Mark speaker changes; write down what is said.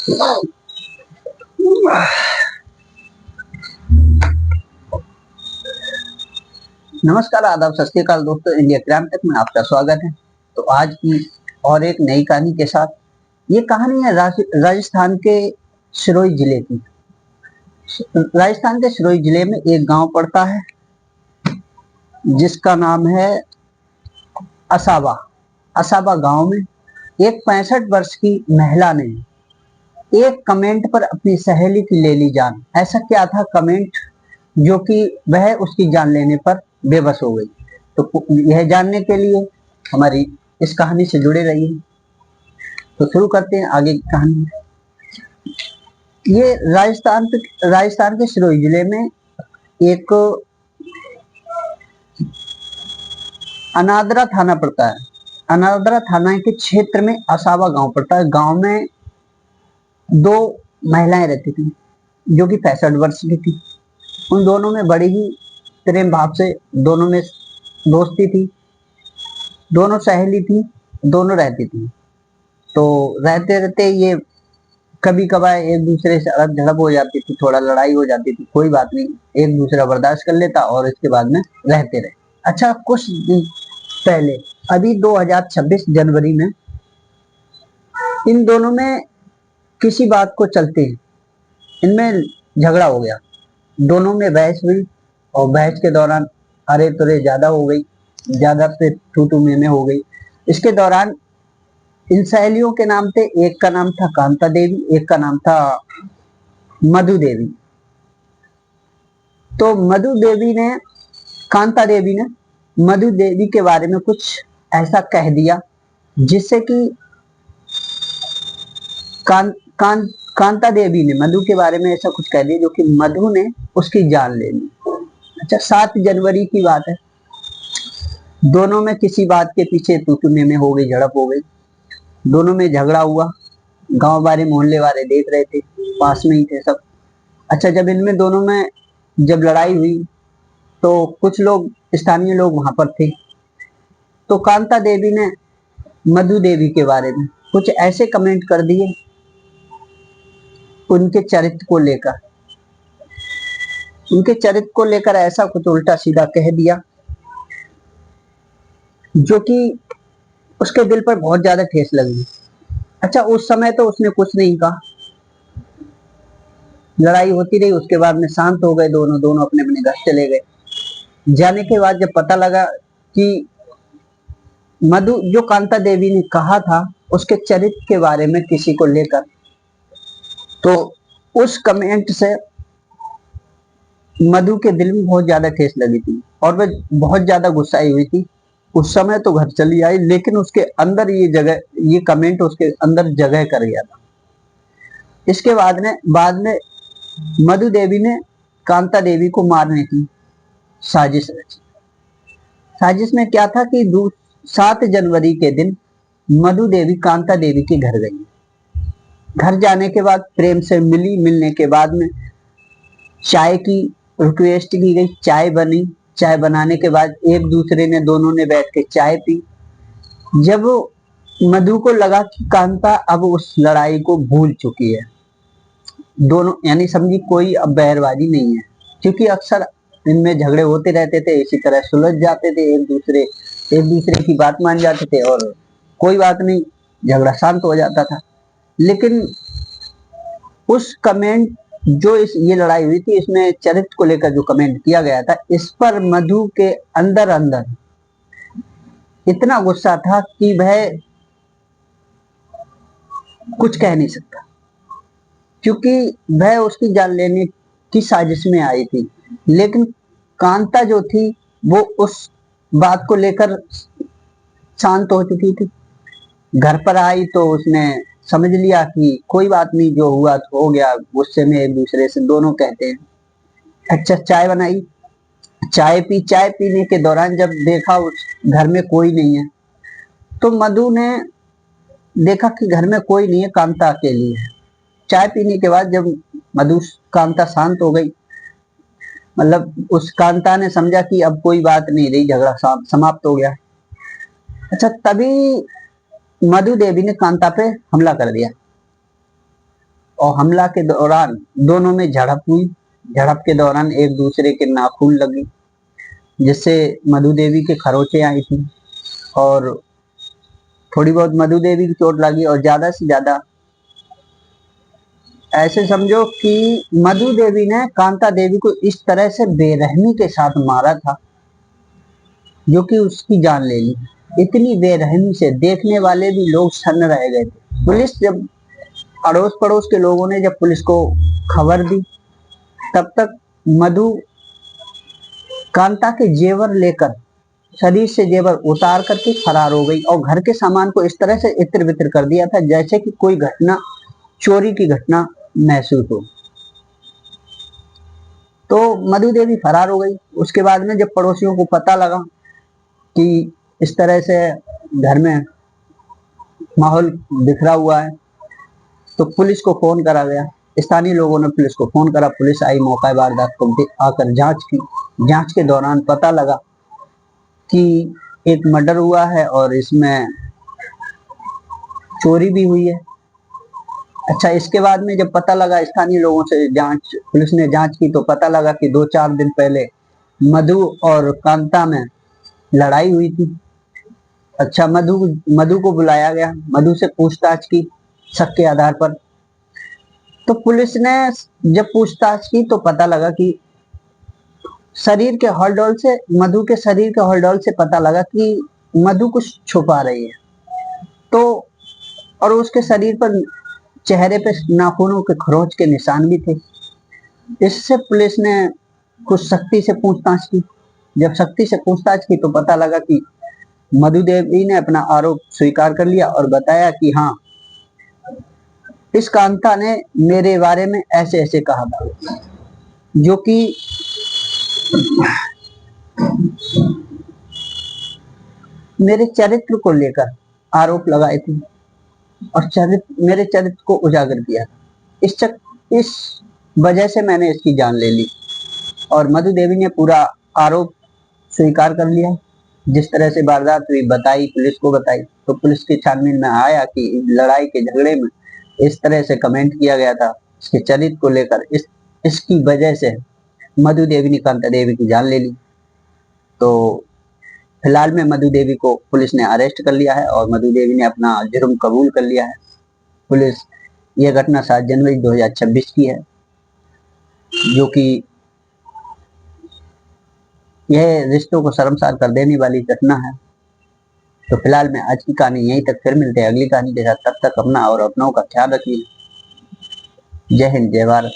Speaker 1: नमस्कार, आदाब, सत श्री अकाल दोस्तों। इंडिया क्राइम टेक में आपका स्वागत है। तो आज की और एक नई कहानी के साथ, ये कहानी है राजस्थान के सिरोही जिले की। राजस्थान के सिरोही जिले में एक गांव पड़ता है जिसका नाम है असाबा। असाबा गांव में एक 65 वर्ष की महिला ने एक कमेंट पर अपनी सहेली की ले ली जान। ऐसा क्या था कमेंट जो कि वह उसकी जान लेने पर बेबस हो गई। तो यह जानने के लिए हमारी इस कहानी से जुड़े रहिए। तो शुरू करते हैं आगे की कहानी। ये राजस्थान के सिरोही जिले में एक अनादरा थाना पड़ता है। अनादरा थाना के क्षेत्र में असावा गांव पड़ता है। गांव में दो महिलाएं रहती थी जो कि 65 वर्ष की थी। उन दोनों में बड़ी ही प्रेम भाव से दोनों में दोस्ती थी, दोनों सहेली थी, दोनों रहती थी। तो रहते रहते ये कभी कभार एक दूसरे से अड़प झड़प हो जाती थी, थोड़ा लड़ाई हो जाती थी, कोई बात नहीं, एक दूसरा बर्दाश्त कर लेता और इसके बाद में रहते रहे। अच्छा, कुछ दिन पहले अभी 2026 जनवरी में इन दोनों में किसी बात को चलते इनमें झगड़ा हो गया। दोनों में बहस हुई और बहस के दौरान अरे तुरे ज्यादा हो गई, ज्यादा पे तू तू में हो गई। इसके दौरान इन सहेलियों के नाम थे, एक का नाम था कांता देवी, एक का नाम था मधु देवी। तो कांता देवी ने मधु देवी के बारे में कुछ ऐसा कह दिया जिससे कि कांता देवी ने मधु के बारे में ऐसा कुछ कह दिया जो कि मधु ने उसकी जान ले ली। अच्छा, 7 जनवरी की बात है। दोनों में किसी बात के पीछे तू में हो गई, झड़प हो गई, दोनों में झगड़ा हुआ। गांव वाले मोहल्ले वाले देख रहे थे, पास में ही थे सब। अच्छा, जब इनमें दोनों में जब लड़ाई हुई तो कुछ लोग, स्थानीय लोग वहां पर थे। तो कांता देवी ने मधु देवी के बारे में कुछ ऐसे कमेंट कर दिए उनके चरित्र को लेकर ऐसा कुछ उल्टा सीधा कह दिया जो कि उसके दिल पर बहुत ज्यादा ठेस लगी। अच्छा, उस समय तो उसने कुछ नहीं कहा, लड़ाई होती रही, उसके बाद में शांत हो गए दोनों अपने अपने घर चले गए। जाने के बाद जब पता लगा कि मधु जो कांता देवी ने कहा था उसके चरित्र के बारे में किसी को लेकर, तो उस कमेंट से मधु के दिल में बहुत ज्यादा ठेस लगी थी और वह बहुत ज्यादा गुस्साई हुई थी। उस समय तो घर चली आई, लेकिन उसके अंदर ये कमेंट उसके अंदर जगह कर गया था। इसके बाद में मधु देवी ने कांता देवी को मारने की साजिश रची। साजिश में क्या था कि 7 जनवरी के दिन मधु देवी कांता देवी के घर गई। घर जाने के बाद प्रेम से मिली, मिलने के बाद में चाय की रिक्वेस्ट की गई, चाय बनी। चाय बनाने के बाद एक दूसरे ने दोनों ने बैठ के चाय पी। जब मधु को लगा कि कांता अब उस लड़ाई को भूल चुकी है, दोनों यानी समझी कोई अब बहरबाजी नहीं है, क्योंकि अक्सर इनमें झगड़े होते रहते थे, इसी तरह सुलझ जाते थे, एक दूसरे की बात मान जाते थे और कोई बात नहीं, झगड़ा शांत हो जाता था। लेकिन उस कमेंट जो ये लड़ाई हुई थी, इसमें चरित्र को लेकर जो कमेंट किया गया था, इस पर मधु के अंदर अंदर इतना गुस्सा था कि वह कुछ कह नहीं सकता, क्योंकि वह उसकी जान लेने की साजिश में आई थी। लेकिन कांता जो थी वो उस बात को लेकर शांत हो चुकी थी। घर पर आई तो उसने समझ लिया कि कोई बात नहीं, जो हुआ तो हो गया, गुस्से में एक दूसरे से दोनों कहते हैं। अच्छा, चाय बनाई, चाय पी। चाय पीने के दौरान जब देखा उस घर में कोई नहीं है, तो मधु ने देखा कि घर में कोई नहीं है, कांता अकेली है। चाय पीने के बाद जब कांता शांत हो गई, मतलब उस कांता ने समझा कि अब कोई बात नहीं रही, झगड़ा समाप्त हो गया। अच्छा, तभी मधु देवी ने कांता पे हमला कर दिया। और हमला के दौरान दोनों में झड़प हुई। झड़प के दौरान एक दूसरे के नाखून लगी, जिससे मधु देवी के खरोंचे आई थी और थोड़ी बहुत मधु देवी की चोट लगी। और ज्यादा से ज्यादा ऐसे समझो कि मधु देवी ने कांता देवी को इस तरह से बेरहमी के साथ मारा था जो कि उसकी जान ले ली। इतनी बेरहमी से देखने वाले भी लोग सन्न रह गए थे। पुलिस जब अड़ोस पड़ोस के लोगों ने जब पुलिस को खबर दी, तब तक मधु कांता के जेवर लेकर, शरीर से जेवर उतार करके फरार हो गई और घर के सामान को इस तरह से इत्र बित्र कर दिया था जैसे कि कोई घटना, चोरी की घटना महसूस हो। तो मधु देवी फरार हो गई। उसके बाद में जब पड़ोसियों को पता लगा कि इस तरह से घर में माहौल बिखरा हुआ है, तो पुलिस को फोन करा गया। स्थानीय लोगों ने पुलिस को फोन करा, पुलिस आई, मौका वारदात को आकर जांच की। जांच के दौरान पता लगा कि एक मर्डर हुआ है और इसमें चोरी भी हुई है। अच्छा, इसके बाद में जब पता लगा, स्थानीय लोगों से पुलिस ने जांच की, तो पता लगा कि 2-4 दिन पहले मधु और कांता में लड़ाई हुई थी। अच्छा, मधु को बुलाया गया, मधु से पूछताछ की शक के आधार पर। तो पुलिस ने जब पूछताछ की तो पता लगा कि शरीर के हॉलडॉल से, मधु के शरीर के हॉलडॉल से पता लगा कि मधु कुछ छुपा रही है। तो और उसके शरीर पर, चेहरे पे नाखूनों के खरोंच के निशान भी थे। इससे पुलिस ने कुछ सख्ती से पूछताछ की। जब सख्ती से पूछताछ की तो पता लगा कि मधु देवी ने अपना आरोप स्वीकार कर लिया और बताया कि हाँ, इस कांता ने मेरे बारे में ऐसे ऐसे कहा था, जो कि मेरे चरित्र को लेकर आरोप लगाए थे और मेरे चरित्र को उजागर किया। इस वजह से मैंने इसकी जान ले ली। और मधु देवी ने पूरा आरोप स्वीकार कर लिया। जिस तरह से वारदात हुई बताई, पुलिस को बताई, तो पुलिस की छानबीन में आया कि लड़ाई के झगड़े में इस तरह से कमेंट किया गया था इसके चरित्र को लेकर, इसकी वजह से मधु देवी ने कांता देवी की जान ले ली। तो फिलहाल में मधु देवी को पुलिस ने अरेस्ट कर लिया है और मधु देवी ने अपना जुर्म कबूल कर लिया है। पुलिस, यह घटना 7 जनवरी 2026 की है, जो कि यह रिश्तों को शर्मसार कर देने वाली घटना है। तो फिलहाल में आज की कहानी यहीं तक, फिर मिलते हैं अगली कहानी के साथ। तब तक अपना और अपनों का ख्याल रखिए। जय हिंद, जय भारत।